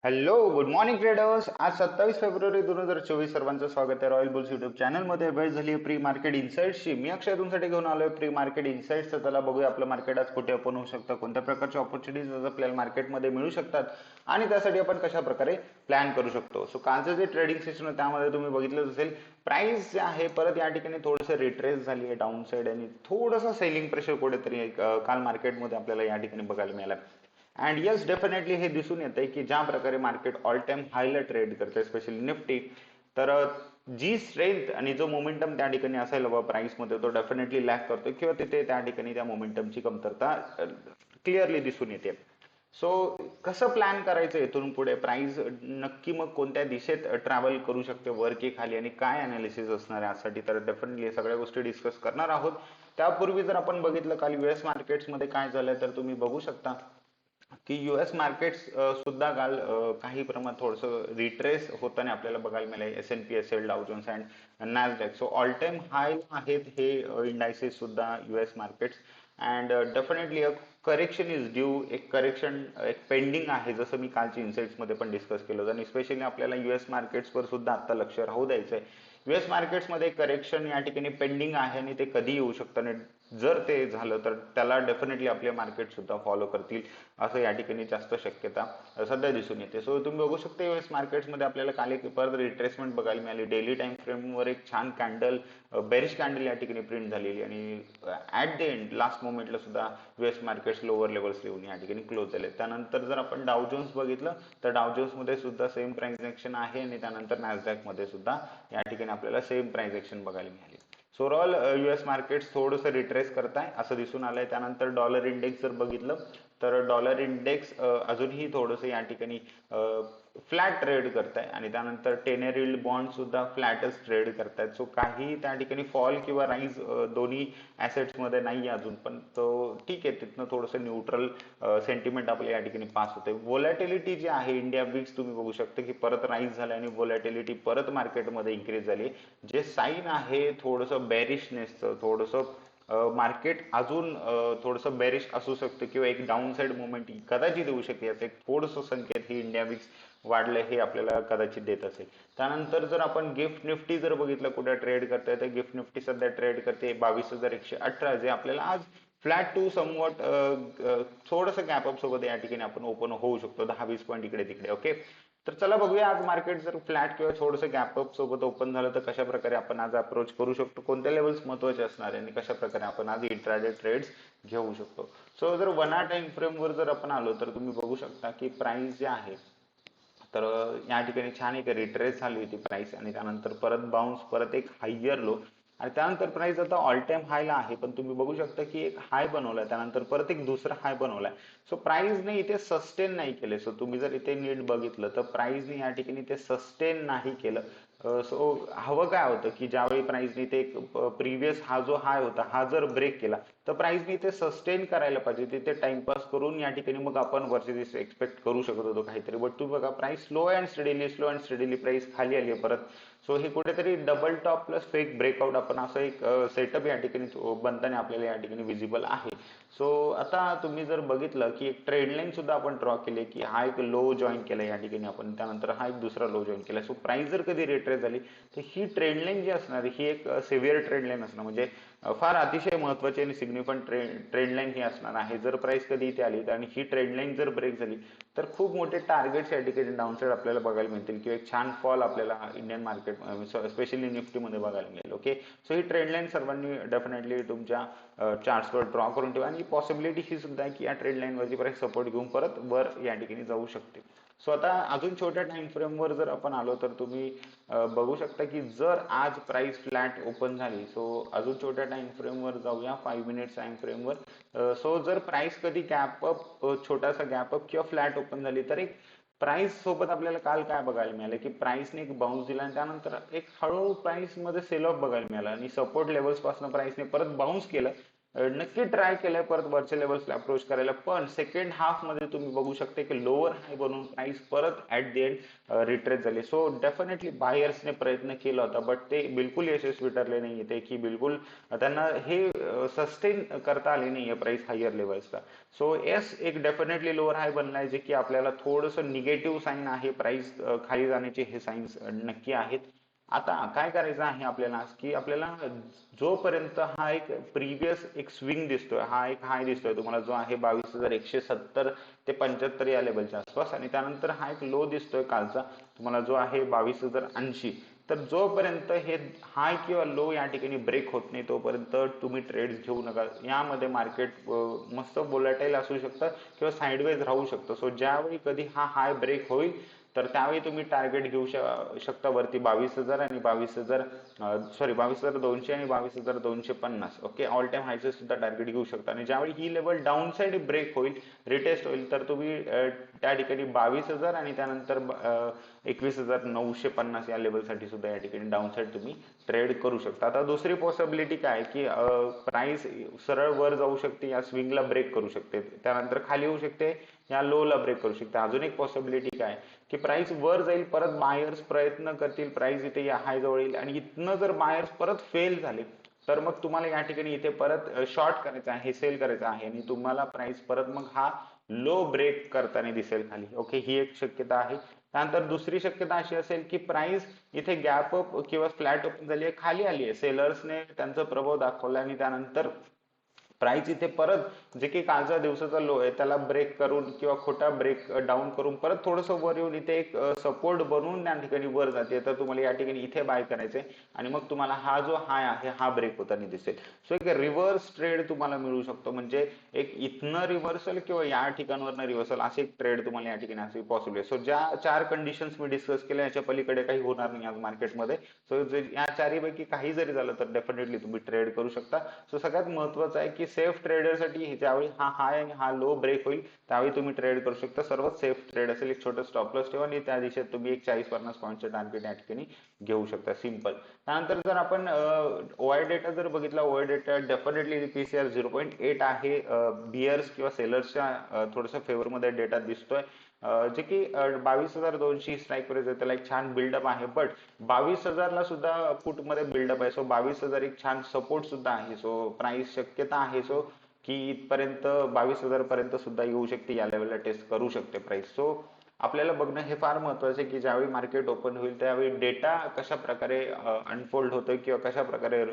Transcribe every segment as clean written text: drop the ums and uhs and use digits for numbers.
Hello good morning traders. आज 27 February 2024. सर्वांचं स्वागत आहे रॉयल बुल्स युट्यूब चॅनलमध्ये. वेळ झाली आहे प्री मार्केट इन्साइट्सची. मी अक्षय तुमच्यासाठी घेऊन आलोय प्री मार्केट इन्साइट्स. तर त्याला बघूया आपलं मार्केट आज कुठे ओपन होऊ शकतं, कोणत्या प्रकारच्या ऑपॉर्च्युनिटीज आज आपल्याला मार्केटमध्ये मिळू शकतात आणि त्यासाठी आपण कशा प्रकारे प्लॅन करू शकतो. सो कालचं जे ट्रेडिंग सेशन होतं त्यामध्ये तुम्ही बघितलंच असेल, प्राइस जे आहे परत या ठिकाणी थोडंसं रिट्रेस झाली आहे डाऊन साइड आणि थोडंसं सेलिंग प्रेशर कुठेतरी काल मार्केटमध्ये आपल्याला या ठिकाणी बघायला मिळालं. अँड येस डेफिनेटली हे दिसून येत आहे की ज्या प्रकारे मार्केट ऑल टाइम हायला ट्रेड करते स्पेशली निफ्टी, तर जी स्ट्रेंथ आणि जो मोमेंटम त्या ठिकाणी असायला हवा प्राइसमध्ये तो डेफिनेटली लॅक करतोय किंवा तिथे त्या ठिकाणी त्या मोमेंटमची कमतरता क्लिअरली दिसून येते. सो कसं प्लॅन करायचं इथून पुढे, प्राइस नक्की मग कोणत्या दिशेत ट्रॅव्हल करू शकते, वर की खाली, आणि काय अनालिसिस असणार आहे यासाठी, तर डेफिनेटली सगळ्या गोष्टी डिस्कस करणार आहोत. त्यापूर्वी जर आपण बघितलं काल युएस मार्केट्समध्ये काय झालंय, तर तुम्ही बघू शकता की युएस मार्केट्स सुद्धा काल काही प्रमाणात थोडंसं रिट्रेस होताना आपल्याला बघायला मिळालं. S&P असेल, Dow Jones and Nasdaq, so all time high आहेत हे इंडायसेस सुद्धा US markets. And definitely a correction is due. एक करेक्शन एक पेंडिंग आहे, जसं मी कालच्या इन्साइट्स मध्ये पण डिस्कस केलं होतं. आणि स्पेशली आपल्याला युएस मार्केट्सवर सुद्धा आता लक्ष राहू द्यायचं आहे. युएस मार्केट्समध्ये करेक्शन या ठिकाणी पेंडिंग आहे आणि ते कधी येऊ शकतं, आणि जर ते झालं तर त्याला डेफिनेटली आपले मार्केट सुद्धा फॉलो करतील असं या ठिकाणी जास्त शक्यता सध्या दिसून येते. सो तुम्ही बघू शकता युएस मार्केट्समध्ये आपल्याला काल एक परत रिट्रेसमेंट बघायला मिळाली. डेली टाइम फ्रेमवर एक छान कॅन्डल, बेरिश कॅन्डल या ठिकाणी प्रिंट झालेली, आणि ऍट द एंड लास्ट मोमेंटला सुद्धा युएस मार्केट्स लोअर लेवल्स येऊन या ठिकाणी क्लोज झाले. त्यानंतर जर आपण डाव जोन्स बघितलं तर डाव जोन्स मध्ये सुद्धा सेम प्राइस ऍक्शन आहे, आणि त्यानंतर नॅसडॅक मध्ये सुद्धा या ठिकाणी आपल्याला सेम प्राइस ऍक्शन बघायला मिळाली. सो ओव्हरऑल युएस मार्केट थोडंसं रिट्रेस करताय असं दिसून आलंय. त्यानंतर डॉलर इंडेक्स जर बघितलं तर डॉलर इंडेक्स अजूनही थोडंसं या ठिकाणी फ्लॅट ट्रेड करताय, आणि त्यानंतर टेनर यील्ड बॉन्ड सुद्धा फ्लॅटच ट्रेड करतायत. सो काही त्या ठिकाणी फॉल किंवा राईज दोन्ही ऍसेट्स मध्ये नाही अजून, पण तो ठीक आहे, तिथनं थोडंसं न्यूट्रल सेंटिमेंट आपल्या या ठिकाणी पास होते. व्होलॅटिलिटी जी आहे इंडिया विक्स तुम्ही बघू शकता की परत राईज झालं आणि व्होलॅटिलिटी परत मार्केटमध्ये इन्क्रीज झाली, जे साईन आहे थोडंसं बेरिशनेसचं. थोडंसं मार्केट अजून थोडंसं बेरिश असू शकतं किंवा एक डाऊन साइड मुवमेंट कदाचित येऊ शकते, याचं एक थोडंसं संकेत ही इंडिया विक्स वाढलंय हे आपल्याला कदाचित देत असेल. त्यानंतर जर आपण गिफ्ट निफ्टी जर बघितलं कुठे ट्रेड करताय, तर गिफ्ट निफ्टी सध्या ट्रेड करते 22,118, जे आपल्याला आज फ्लॅट टू समवॉट थोडंसं गॅपअप सोबत या ठिकाणी आपण ओपन होऊ शकतो 10-20 पॉईंट इकडे तिकडे. ओके, तर चला बघूया आज मार्केट जर फ्लॅट किंवा थोडंसं गॅपअप सोबत ओपन झालं तर कशा प्रकारे आपण आज अप्रोच करू शकतो, कोणत्या लेवल्स महत्वाचे असणार आहे, आणि कशा प्रकारे आपण आज इंट्राडे ट्रेड्स घेऊ शकतो. सो जर 1 आवर टाइम फ्रेम वर जर आपण आलो तर तुम्ही बघू शकता की प्राइस जे आहे, तर या ठिकाणी छान एक रिट्रेस झाली होती प्राइस, आणि त्यानंतर परत बाउन्स, परत एक हायर लो, आणि त्यानंतर प्राइस आता ऑल टाइम हायला आहे. पण तुम्ही बघू शकता की एक हाय बनवलाय, त्यानंतर परत एक दुसरा हाय बनवलाय. सो प्राइसने इथे सस्टेन नाही केले. सो तुम्ही जर इथे नीट बघितलं तर प्राइसने या ठिकाणी ते सस्टेन नाही केलं. सो हवं काय होतं की ज्यावेळी प्राइसने ते प्रिव्हियस हा जो हाय होता हा जर ब्रेक केला तर प्राइसने ते सस्टेन करायला पाहिजे. तिथे टाइमपास करून या ठिकाणी मग आपण वरची दिवशी एक्सपेक्ट करू शकत होतो काहीतरी, बट तुम्ही बघा price slow and steadily price खाली आली आहे परत. सो हे कुठेतरी double top plus fake breakout आपण असं एक सेटअप या ठिकाणी बनताना आपल्याला या ठिकाणी विजिबल आहे. सो आता तुम्ही जर बघितलं की एक ट्रेड लाईन सुद्धा आपण ड्रॉ केली की हा एक लो जॉईन केला या ठिकाणी आपण, त्यानंतर हा एक दुसरा लो जॉईन केला. सो प्राइस जर कधी रिट्रेस झाली तर ही ट्रेड लाईन जी असणार ही एक सिव्हिअर ट्रेड लाईन असणार, म्हणजे फार अतिशय महत्वाची आणि सिग्निफिकंट ट्रेड लाईन ही असणार आहे. जर प्राइस कधी इथे आली आणि ही ट्रेड लाईन जर ब्रेक झाली तर खूप मोठे टार्गेट्स या ठिकाणी डाऊनसाइड आपल्याला बघायला मिळतील, किंवा एक छान फॉल आपल्याला इंडियन मार्केट स्पेशली निफ्टीमध्ये बघायला मिळेल. ओके, सो ही ट्रेड लाईन सर्वांनी डेफिनेटली तुमच्या चार्ट्सवर ड्रॉ करून ठेवा, आणि पॉसिबिलिटी ही सुद्धा आहे की या ट्रेड लाईन वरची प्राइस सपोर्ट घेऊन परत वर या ठिकाणी जाऊ शकते. सो आता अजून छोट्या टाइम फ्रेमवर जर आपण आलो तर तुम्ही बघू शकता की जर आज प्राइस फ्लॅट ओपन झाली, सो अजून छोट्या टाइम फ्रेमवर जाऊया 5 मिनिट्स टाइम फ्रेमवर. सो जर प्राइस कधी गॅपअप, छोटासा गॅपअप किंवा फ्लॅट ओपन झाली तर एक प्राइस सोबत आपल्याला काल काय बघायला मिळालं की प्राइसने एक बाउन्स दिला, आणि त्यानंतर एक हळूहळू प्राइस मध्ये सेल ऑफ बघायला मिळाला, आणि सपोर्ट लेवल्स पासून प्राइसने परत बाउन्स केलं. नक्की ट्राय केलंय परत वरच्या लेवल्सला अप्रोच करायला, पण सेकंड हाफ मध्ये तुम्ही बघू शकता की लोअर हाय बनवून प्राइस परत ऍट द एंड रिट्रेस झाली. सो डेफिनेटली बायर्सने प्रयत्न केला होता, बट ते बिलकुल यशस्वी ठरले नाहीये. ते की बिलकुल त्यांना हे सस्टेन करता आले नाहीये प्राइस हायर लेवल्सला. सो येस, एक डेफिनेटली लोअर हाय बनलाय, जे की आपल्याला थोडंसं निगेटिव्ह साईन आहे. प्राइस खाली जाण्याचे हे साईन्स नक्की आहेत. आता काय करायचं आहे आपल्याला, की आपल्याला जोपर्यंत हा एक प्रिव्हियस एक स्विंग दिसतोय, हा एक हाय दिसतोय तुम्हाला जो आहे 22,170 ते 75 या लेवलच्या आसपास, आणि त्यानंतर हा एक लो दिसतोय कालचा तुम्हाला जो आहे 22,080. तर जोपर्यंत हे हाय किंवा लो या ठिकाणी ब्रेक होत नाही तोपर्यंत तुम्ही ट्रेड्स घेऊ नका. यामध्ये मार्केट मस्त बोलाटाईल असू शकतं किंवा साईडवेज राहू शकतं. सो ज्यावेळी कधी हा हाय ब्रेक होईल तर त्यावेळी तुम्ही टार्गेट घेऊ शकता वरती 22,000 आणि 22,200 आणि 22,250. ओके, ऑल टाइम हायचे सुद्धा टार्गेट घेऊ शकता. आणि ज्यावेळी ही लेवल डाऊन साइड ब्रेक होईल, रिटेस्ट होईल, तर तुम्ही त्या ठिकाणी 22,000 आणि त्यानंतर 21,950 या लेवलसाठी सुद्धा या ठिकाणी डाऊन साइड तुम्ही ट्रेड करू शकता. आता दुसरी पॉसिबिलिटी काय की प्राइस सरळ वर जाऊ शकते, या स्विंगला ब्रेक करू शकते, त्यानंतर खाली येऊ शकते, या लो ला ब्रेक करू शकते. अजून एक पॉसिबिलिटी काय की प्राइस वर जाईल, परत बायर्स प्रयत्न करतील, प्राइस इथे या हाय जवळ येईल, आणि इथनं जर बायर्स परत फेल झाले तर मग तुम्हाला या ठिकाणी इथे परत शॉर्ट करायचं आहे, सेल करायचं आहे, आणि तुम्हाला प्राइस परत मग हा लो ब्रेक करताना दिसेल खाली. ओके, ही एक शक्यता आहे. त्यानंतर दुसरी शक्यता अशी असेल की प्राइस इथे गॅप अप किंवा फ्लॅट ओपन झाली आहे, खाली आली आहे, सेलर्सने त्यांचा प्रभाव दाखवला, आणि त्यानंतर प्राइस इथे परत जे की कालच्या दिवसाचा लो आहे त्याला ब्रेक करून किंवा खोटा ब्रेक डाऊन करून परत थोडंसं वर येऊन इथे एक सपोर्ट बनवून त्या ठिकाणी वर जाते, तर तुम्हाला या ठिकाणी इथे बाय करायचे, आणि मग तुम्हाला हा जो हाय आहे हा ब्रेक होताना दिसेल. सो एक रिव्हर्स ट्रेड तुम्हाला मिळू शकतो, म्हणजे एक इथनं रिव्हर्सल किंवा या ठिकाणावरनं रिव्हर्सल असे एक ट्रेड तुम्हाला या ठिकाणी असे पॉसिबल आहे. सो ज्या 4 कंडिशन्स मी डिस्कस केल्या याच्या पलीकडे काही होणार नाही आज मार्केटमध्ये. सो या चारीपैकी काही जरी झालं तर डेफिनेटली तुम्ही ट्रेड करू शकता. सो सगळ्यात महत्वाचं आहे की सेफ ट्रेडरसाठी ज्यावेळी हा हाय आणि हा लो ब्रेक होईल त्यावेळी तुम्ही ट्रेड करू शकता. सर्वात सेफ ट्रेड असेल एक छोटं स्टॉप लॉस ठेवा, आणि त्या दिशेत तुम्ही एक 40-50 पॉईंटचं टार्गेट या ठिकाणी घेऊ शकता. सिंपल. त्यानंतर जर आपण ओआय डेटा जर बघितला, ओआय डेटा डेफिनेटली पीसीआर 0.8 आहे. बियर्स किंवा सेलर्सच्या थोडंसं फेवरमध्ये डेटा दिसतोय, जे की 22,200 स्ट्राईक प्राइस आहे, त्याला एक छान बिल्डअप आहे. बट 22,000 ला सुद्धा पुट मध्ये बिल्डअप आहे. सो 22,000 एक छान सपोर्ट सुद्धा आहे. सो प्राइस शक्यता आहे सो की इथपर्यंत 22,000 पर्यंत सुद्धा येऊ शकते, या लेवलला टेस्ट करू शकते प्राइस. सो आपल्याला बघणं हे फार महत्वाचं आहे की ज्यावेळी मार्केट ओपन होईल त्यावेळी डेटा कशा प्रकारे अनफोल्ड होतोय किंवा कशा प्रकारे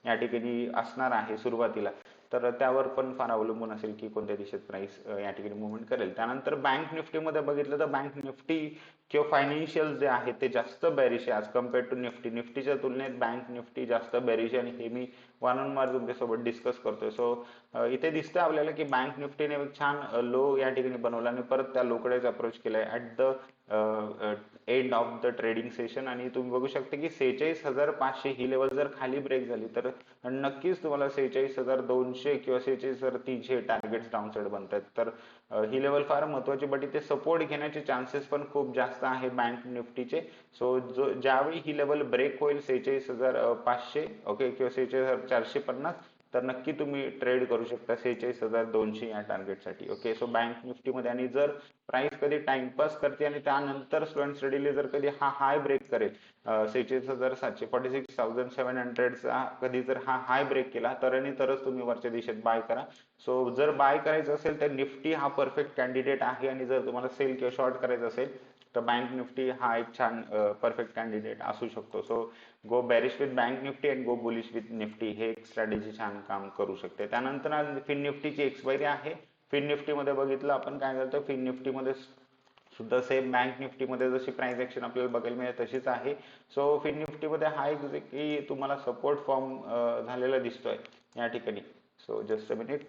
या ठिकाणी असणार आहे सुरुवातीला, तर त्यावर पण फार अवलंबून असेल की कोणत्या दिशेत प्राइस या ठिकाणी मुवमेंट करेल. त्यानंतर बँक निफ्टीमध्ये बघितलं तर बँक निफ्टी किंवा फायनान्शियल जे आहे ते जास्त बेरिश आहे आज कम्पेअर टू निफ्टी. निफ्टीच्या तुलनेत बँक निफ्टी जास्त बेरिश आहे, आणि हे मी वारंवार तुमच्यासोबत डिस्कस करतोय. सो इथे दिसतंय आपल्याला की बँक निफ्टीने एक छान लो या ठिकाणी बनवला आणि परत त्या लोकडेच अप्रोच केलाय at the end of the trading session, आणि तुम्ही बघू शकता की 46,500 ही लेवल जर खाली ब्रेक झाली तर नक्कीच तुम्हाला 46,200 किंवा 46,300 टार्गेट्स डाऊन साइड बनतात. तर ही लेवल फार महत्वाची, बट इथे सपोर्ट घेण्याचे चान्सेस पण खूप जास्त आहे बँक निफ्टीचे. सो ज्यावेळी ही लेवल ब्रेक होईल 46,500 ओके किंवा 46,450, तर नक्की तुम्ही ट्रेड करू शकता 46,200 या टार्गेटसाठी. ओके, सो बँक निफ्टीमध्ये, आणि जर प्राइस कधी टाइमपास करते आणि त्यानंतर स्लो अँड स्टडीली जर कधी हा हाय ब्रेक करेल 46,700 46,700चा कधी जर हा हाय ब्रेक केला तर आणि तरच तुम्ही वरच्या दिशेत बाय करा. सो जर बाय करायचं असेल तर निफ्टी हा परफेक्ट कॅन्डिडेट आहे, आणि जर तुम्हाला सेल किंवा शॉर्ट करायचं असेल तर बँक निफ्टी हा एक छान परफेक्ट कॅन्डिडेट असू शकतो. So go bearish with bank Nifty and go bullish with Nifty, हे एक स्ट्रॅटेजी छान काम करू शकते. त्यानंतर आज फिन निफ्टीची एक्सपायरी आहे. फिन निफ्टी मध्ये बघितलं आपण काय करतो, फिन निफ्टी मध्ये सुद्धा सेम बँक निफ्टी मध्ये जशी प्राइस ऍक्शन आपल्याला बघायला मिळेल तशीच आहे. सो फिन निफ्टी मध्ये हा एक जे की तुम्हाला सपोर्ट फॉर्म झालेला दिसतोय या ठिकाणी. So just a minute.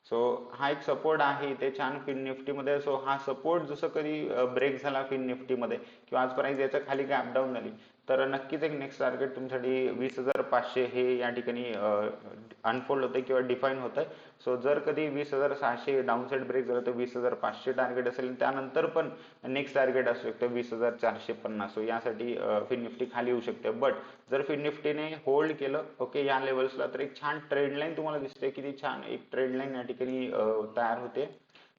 So हा एक सपोर्ट आहे इथे छान फिन निफ्टी मध्ये. सो हा सपोर्ट जसं कधी ब्रेक झाला फिन निफ्टी मध्ये किंवा आज प्राइस याच्या खाली गॅप डाऊन झाली तर नक्कीच एक नेक्स्ट टार्गेट तुमच्यासाठी 20,500 हे या ठिकाणी अनफोल्ड होतंय किंवा डिफाईन होत आहे. सो जर कधी 20,600 डाऊन साईड ब्रेक झालं तर 20,500 टार्गेट असेल. त्यानंतर पण नेक्स्ट टार्गेट असू शकतं 20,450. सो यासाठी फिन निफ्टी खाली येऊ शकते. बट जर फिन निफ्टीने होल्ड केलं ओके या लेवल्सला तर एक छान ट्रेंड लाईन तुम्हाला दिसते. किती छान एक ट्रेंड लाईन या ठिकाणी तयार होते.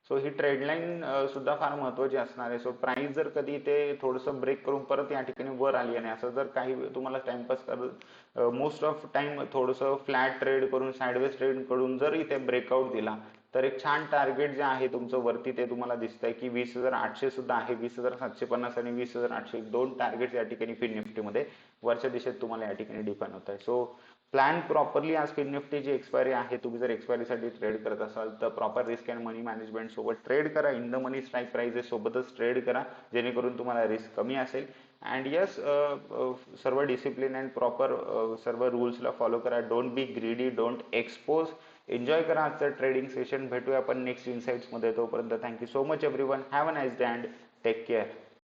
सो ही ट्रेड लाईन सुद्धा फार महत्वाची असणार आहे. सो प्राइस जर कधी ते थोडंसं ब्रेक करून परत या ठिकाणी वर आली आणि असं जर काही तुम्हाला टाइमपास करत मोस्ट ऑफ टाइम थोडंसं फ्लॅट ट्रेड करून साईडवेज ट्रेड करून जर इथे ब्रेकआउट दिला तर एक छान टार्गेट जे आहे तुमचं वरती ते तुम्हाला दिसतंय की 20,800 सुद्धा आहे. 20,750 आणि 20,800 दोन टार्गेट या ठिकाणी फिन निफ्टीमध्ये वरच्या दिशेत तुम्हाला या ठिकाणी डिफाईन होत आहे. सो प्लॅन प्रॉपरली आज फिन निफ्टीची एक्सपायरी आहे. तुम्ही जर एक्सपायरीसाठी ट्रेड करत असाल तर proper risk and money management सोबत ट्रेड करा. In the money strike prices सोबतच ट्रेड करा जेणेकरून तुम्हाला रिस्क कमी असेल. अँड यस सर्व डिसिप्लिन अँड प्रॉपर सर्व रूल्सला फॉलो करा. Don't be greedy, don't expose. Enjoy करा आजचं ट्रेडिंग सेशन. भेटूया आपण नेक्स्ट इनसाइट्समध्ये. तोपर्यंत thank you so much everyone. Have a nice day and take care.